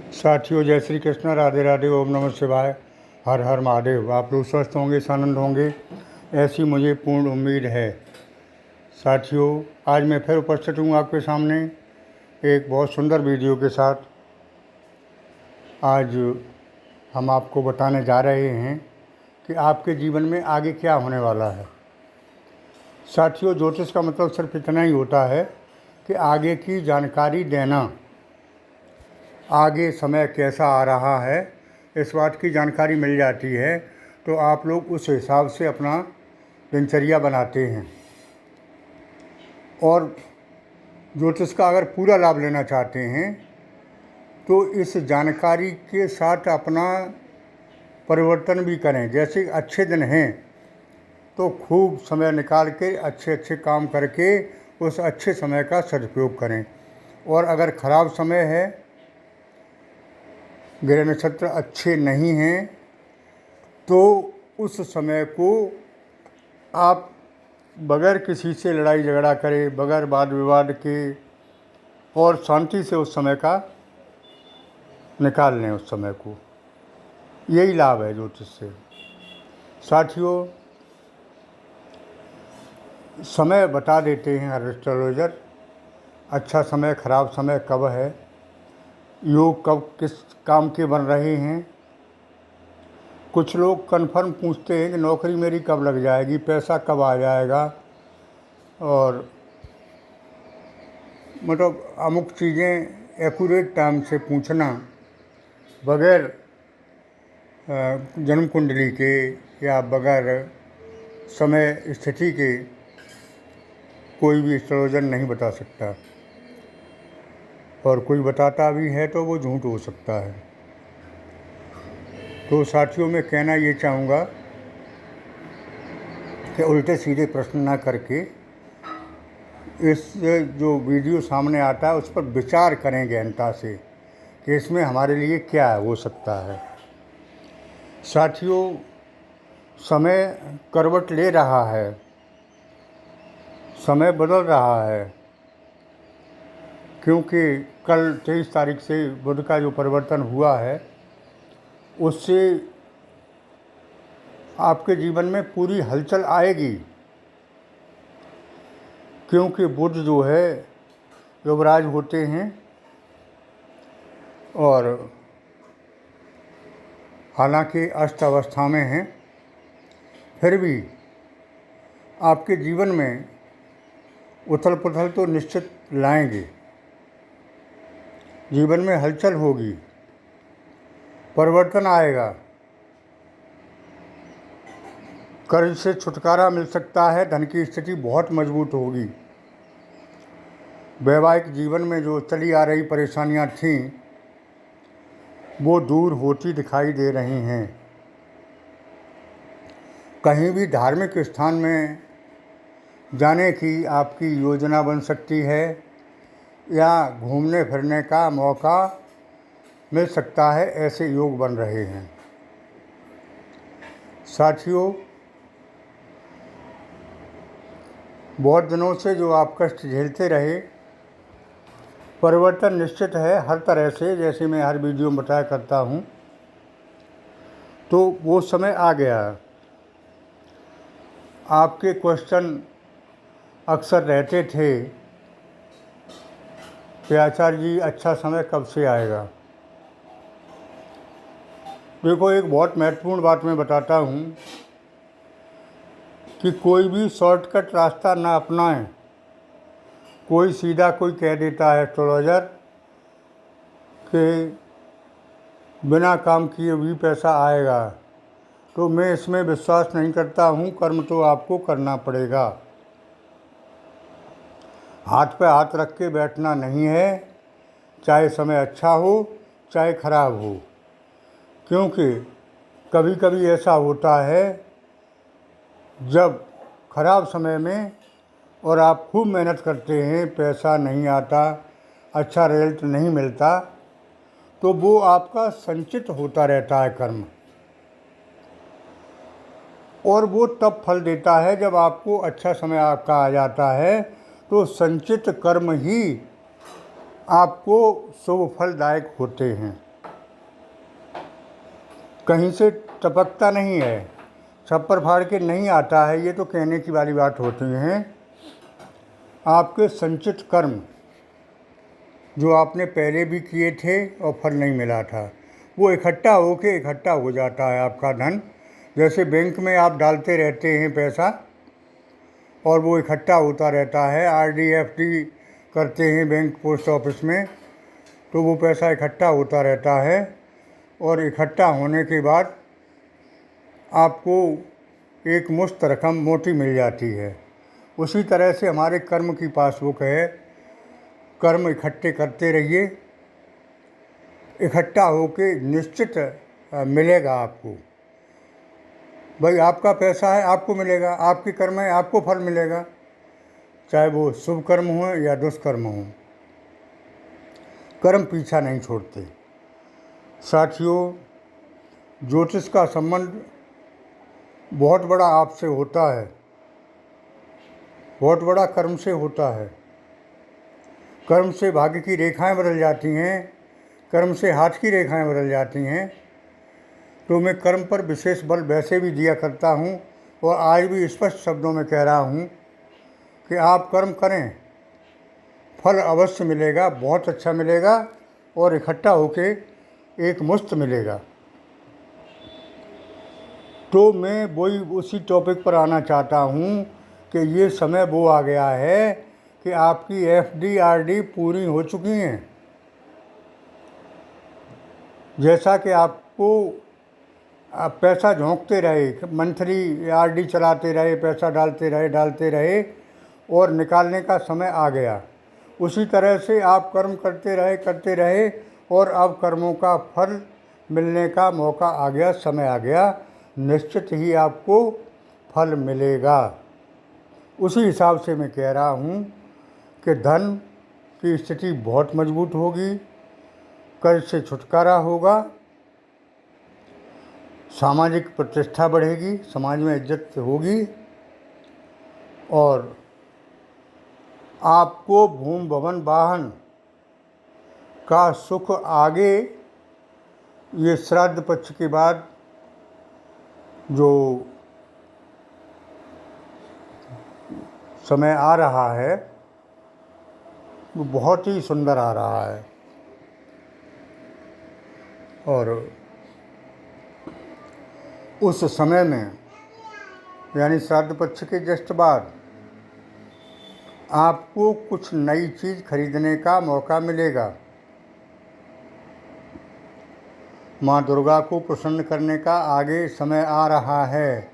साथियों, जय श्री कृष्ण, राधे राधे, ओम नमः शिवाय, हर हर महादेव। आप लोग स्वस्थ होंगे, आनंद होंगे, ऐसी मुझे पूर्ण उम्मीद है। साथियों, आज मैं फिर उपस्थित हूँ आपके सामने एक बहुत सुंदर वीडियो के साथ। आज हम आपको बताने जा रहे हैं कि आपके जीवन में आगे क्या होने वाला है। साथियों, ज्योतिष का मतलब सिर्फ इतना ही होता है कि आगे की जानकारी देना। आगे समय कैसा आ रहा है, इस बात की जानकारी मिल जाती है तो आप लोग उस हिसाब से अपना दिनचर्या बनाते हैं। और ज्योतिष का अगर पूरा लाभ लेना चाहते हैं तो इस जानकारी के साथ अपना परिवर्तन भी करें। जैसे अच्छे दिन हैं तो खूब समय निकाल के अच्छे अच्छे काम करके उस अच्छे समय का सदुपयोग करें। और अगर ख़राब समय है, ग्रह नक्षत्र अच्छे नहीं हैं, तो उस समय को आप बगैर किसी से लड़ाई झगड़ा करे, बगैर वाद विवाद के और शांति से उस समय का निकाल लें। उस समय को यही लाभ है ज्योतिष से। साथियों, समय बता देते हैं हर एस्ट्रोलॉजर, अच्छा समय ख़राब समय कब है, योग कब किस काम के बन रहे हैं। कुछ लोग कन्फर्म पूछते हैं कि नौकरी मेरी कब लग जाएगी, पैसा कब आ जाएगा, और मतलब अमुक चीज़ें एक्यूरेट टाइम से पूछना बगैर जन्म कुंडली के या बगैर समय स्थिति के कोई भी एस्ट्रोलॉजर नहीं बता सकता। और कोई बताता भी है तो वो झूठ हो सकता है। तो साथियों, मैं कहना ये चाहूँगा कि उल्टे सीधे प्रश्न ना करके इस जो वीडियो सामने आता है उस पर विचार करें गहनता से कि इसमें हमारे लिए क्या हो सकता है। साथियों, समय करवट ले रहा है, समय बदल रहा है, क्योंकि कल 23 तारीख से बुध का जो परिवर्तन हुआ है उससे आपके जीवन में पूरी हलचल आएगी। क्योंकि बुध जो है युवराज होते हैं और हालांकि अस्त अवस्था में हैं, फिर भी आपके जीवन में उथल पुथल तो निश्चित लाएंगे। जीवन में हलचल होगी, परिवर्तन आएगा, कर्ज से छुटकारा मिल सकता है, धन की स्थिति बहुत मजबूत होगी। वैवाहिक जीवन में जो चली आ रही परेशानियां थीं वो दूर होती दिखाई दे रही हैं। कहीं भी धार्मिक स्थान में जाने की आपकी योजना बन सकती है या घूमने फिरने का मौका मिल सकता है, ऐसे योग बन रहे हैं। साथियों, बहुत दिनों से जो आप कष्ट झेलते रहे, परिवर्तन निश्चित है हर तरह से, जैसे मैं हर वीडियो में बताया करता हूँ। तो वो समय आ गया। आपके क्वेश्चन अक्सर रहते थे कि आचार्य जी अच्छा समय कब से आएगा। देखो, एक बहुत महत्वपूर्ण बात मैं बताता हूँ कि कोई भी शॉर्टकट रास्ता ना अपनाएं। कोई सीधा कोई कह देता है एस्ट्रोलॉजर कि बिना काम किए भी पैसा आएगा, तो मैं इसमें विश्वास नहीं करता हूँ। कर्म तो आपको करना पड़ेगा, हाथ पे हाथ रख के बैठना नहीं है, चाहे समय अच्छा हो चाहे ख़राब हो। क्योंकि कभी कभी ऐसा होता है जब ख़राब समय में और आप खूब मेहनत करते हैं, पैसा नहीं आता, अच्छा रिजल्ट नहीं मिलता, तो वो आपका संचित होता रहता है कर्म, और वो तब फल देता है जब आपको अच्छा समय आपका आ जाता है। तो संचित कर्म ही आपको शुभ फलदायक होते हैं। कहीं से टपकता नहीं है, छप्पर फाड़ के नहीं आता है, ये तो कहने की वाली बात होती है। आपके संचित कर्म जो आपने पहले भी किए थे और फल नहीं मिला था, वो इकट्ठा हो जाता है आपका धन। जैसे बैंक में आप डालते रहते हैं पैसा और वो इकट्ठा होता रहता है, आरडी एफडी करते हैं बैंक पोस्ट ऑफिस में, तो वो पैसा इकट्ठा होता रहता है और इकट्ठा होने के बाद आपको एक मुश्त रकम मोटी मिल जाती है। उसी तरह से हमारे कर्म की पासबुक है। कर्म इकट्ठे करते रहिए, इकट्ठा होके निश्चित मिलेगा आपको। भाई आपका पैसा है, आपको मिलेगा, आपके कर्म है, आपको फल मिलेगा, चाहे वो शुभ कर्म हो या दुष्कर्म हो। कर्म पीछा नहीं छोड़ते। साथियों, ज्योतिष का संबंध बहुत बड़ा आपसे होता है, बहुत बड़ा कर्म से होता है। कर्म से भाग्य की रेखाएं बदल जाती हैं, कर्म से हाथ की रेखाएं बदल जाती हैं। तो मैं कर्म पर विशेष बल वैसे भी दिया करता हूँ और आज भी स्पष्ट शब्दों में कह रहा हूँ कि आप कर्म करें, फल अवश्य मिलेगा, बहुत अच्छा मिलेगा और इकट्ठा होके एक मुश्त मिलेगा। तो मैं वही उसी टॉपिक पर आना चाहता हूँ कि ये समय वो आ गया है कि आपकी एफडी आरडी पूरी हो चुकी हैं। जैसा कि आपको आप पैसा झोंकते रहे, मंथली आरडी चलाते रहे, पैसा डालते रहे और निकालने का समय आ गया, उसी तरह से आप कर्म करते रहे और अब कर्मों का फल मिलने का मौका आ गया, समय आ गया। निश्चित ही आपको फल मिलेगा। उसी हिसाब से मैं कह रहा हूँ कि धन की स्थिति बहुत मजबूत होगी, कर्ज से छुटकारा होगा, सामाजिक प्रतिष्ठा बढ़ेगी, समाज में इज्जत होगी और आपको भूमि भवन वाहन का सुख आगे ये श्राद्ध पक्ष के बाद जो समय आ रहा है वो बहुत ही सुंदर आ रहा है। और उस समय में यानी श्राद्ध पक्ष के जस्ट बाद आपको कुछ नई चीज़ खरीदने का मौका मिलेगा। माँ दुर्गा को प्रसन्न करने का आगे समय आ रहा है,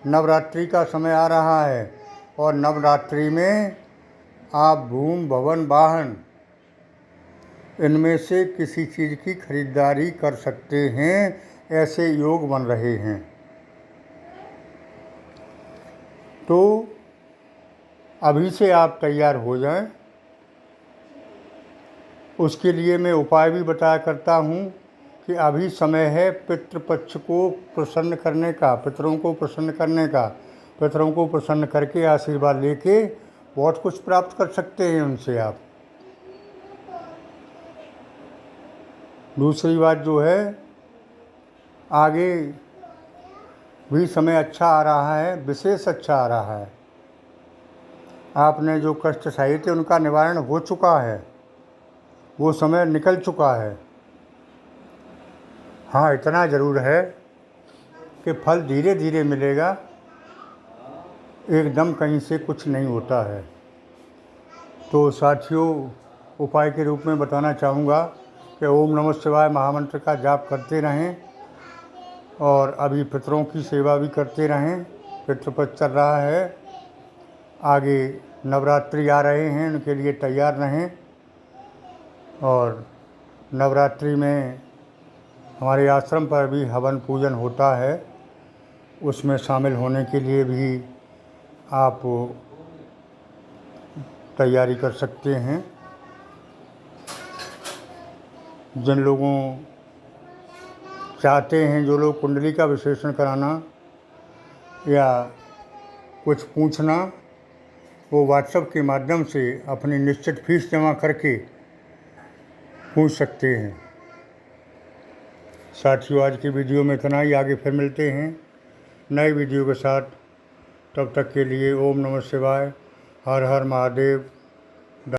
नवरात्रि का समय आ रहा है और नवरात्रि में आप भूमि भवन वाहन इनमें से किसी चीज़ की खरीदारी कर सकते हैं, ऐसे योग बन रहे हैं। तो अभी से आप तैयार हो जाएं। उसके लिए मैं उपाय भी बताया करता हूँ कि अभी समय है पितृपक्ष को प्रसन्न करने का, पितरों को प्रसन्न करने का। पितरों को प्रसन्न करके आशीर्वाद लेके बहुत कुछ प्राप्त कर सकते हैं उनसे आप। दूसरी बात जो है, आगे भी समय अच्छा आ रहा है, विशेष अच्छा आ रहा है। आपने जो कष्ट सहे थे उनका निवारण हो चुका है, वो समय निकल चुका है। हाँ, इतना ज़रूर है कि फल धीरे धीरे मिलेगा, एकदम कहीं से कुछ नहीं होता है। तो साथियों, उपाय के रूप में बताना चाहूँगा कि ओम नमः शिवाय महामंत्र का जाप करते रहें और अभी पितरों की सेवा भी करते रहें। पितृपक्ष चल रहा है, आगे नवरात्रि आ रहे हैं, उनके लिए तैयार रहें। और नवरात्रि में हमारे आश्रम पर भी हवन पूजन होता है, उसमें शामिल होने के लिए भी आप तैयारी कर सकते हैं। जिन लोगों चाहते हैं, जो लोग कुंडली का विश्लेषण कराना या कुछ पूछना, वो व्हाट्सएप के माध्यम से अपनी निश्चित फीस जमा करके पूछ सकते हैं। साथियों, आज की वीडियो में इतना ही। आगे फिर मिलते हैं नए वीडियो के साथ। तब तक के लिए ओम नमः शिवाय, हर हर महादेव।